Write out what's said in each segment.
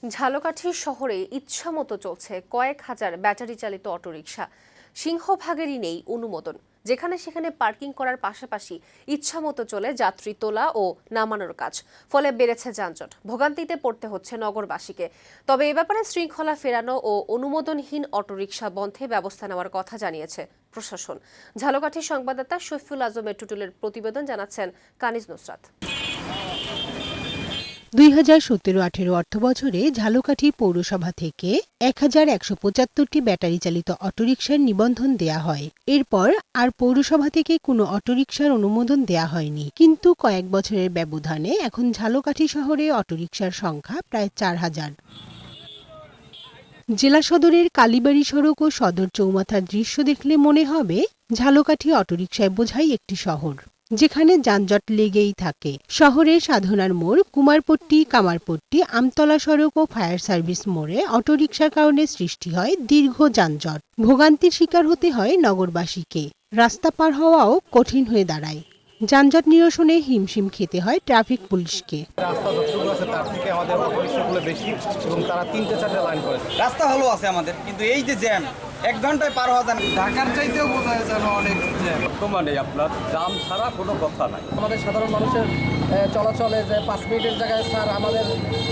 ঝালকাঠি শহরে ইচ্ছামতো চলছে কয়েক হাজার ব্যাটারি চালিত অটোরিকশা। সিংহভাগেরই নেই অনুমোদন, যেখানে সেখানে পার্কিং করার পাশাপাশি ইচ্ছামতো চলে যাত্রী তোলা ও নামানোর কাজ। ফলে বেড়েছে যানজট, ভোগান্তিতে পড়তে হচ্ছে নগরবাসীকে। তবে এ ব্যাপারে শৃঙ্খলা ফেরানো ও অনুমোদনহীন অটোরিকশা বন্ধে ব্যবস্থা নেওয়ার কথা জানিয়েছে প্রশাসন। ঝালকাঠির সংবাদদাতা শফিউল আজমের টুটুলের প্রতিবেদন, জানাচ্ছেন কানিজ নুসরাত। 2017-18 অর্থবছরে ঝালকাঠি পৌরসভা থেকে 1175টি ব্যাটারি চালিত অটোরিকশার নিবন্ধন দেয়া হয়। এরপর আর পৌরসভা থেকে কোনো অটোরিকশার অনুমোদন দেয়া হয়নি। কিন্তু কয়েক বছরের ব্যবধানে এখন ঝালকাঠি শহরে অটোরিকশার সংখ্যা প্রায় 4000। জেলা সদরের কালীবাড়ি সড়ক ও সদর চৌমাথার দৃশ্য দেখলে মনে হবে ঝালকাঠি অটোরিকশায় বোঝাই একটি শহর, যেখানে যানজট লেগেই থাকে। শহরের সাধনার মোড়, কুমারপট্টি, কামারপট্টি, আমতলা সড়ক ও ফায়ার সার্ভিস মোড়ে অটোরিকশার কারণে সৃষ্টি হয় দীর্ঘ যানজট। ভোগান্তির শিকার হতে হয় নগরবাসীকে। রাস্তা পার হওয়াও কঠিন হয়ে দাঁড়ায়। যানজট নিরসনে হিমশিম খেতে হয় ট্রাফিক পুলিশকে। রাস্তা যতটুকু আছে তার থেকে আমাদের অটোরিকশাগুলো বেশি এবং তারা 3-4টা লাইন করেছে। রাস্তা ভালো আছে আমাদের, কিন্তু এই যে জ্যাম 1 ঘন্টায় পার হওয়া যায় না। ঢাকার চাইতেও বোঝা যায় অনেক জ্যাম। বর্তমানে আপনার জাম ছাড়া কোনো কথা নাই। আমাদের সাধারণ মানুষের চলাচলে যে 5 মিনিটের জায়গায় স্যার আমাদের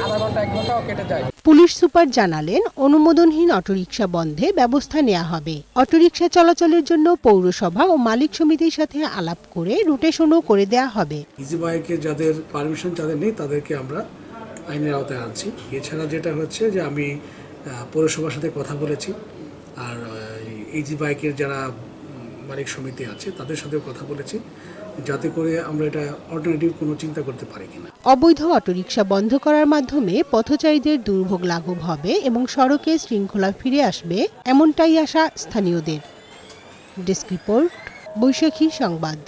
আধা ঘন্টা 1 ঘন্টাও কেটে যায়। পুলিশ সুপার জানালেন, অনুমোদনহীন অটোরিকশা বন্ধে ব্যবস্থা নেওয়া হবে। অটোরিকশা চলাচলের জন্য পৌরসভা ও মালিক সমিতির সাথে আলাপ করে রুটেশনও করে দেওয়া হবে। ইজি বাইকে যাদের পারমিশন তাদের নেই, তাদেরকে আমরা আইনের আওতায় আনছি। এছাড়া যেটা হচ্ছে যে আমি পৌরসভার সাথে কথা বলেছি, আর ইজি বাইকের যারা মালিক সমিতি আছে তাদের সাথেও কথা বলেছি, যাতে করে আমরা এটা অল্টারনেটিভ কোনো চিন্তা করতে পারি কিনা। অবৈধ অটোরিকশা বন্ধ করার মাধ্যমে পথচারীদের দুর্ভোগ লাঘব হবে এবং সড়কে শৃঙ্খলা ফিরে আসবে, এমনটাই আশা স্থানীয়দের। ডেস্ক রিপোর্ট, বৈশাখী সংবাদ।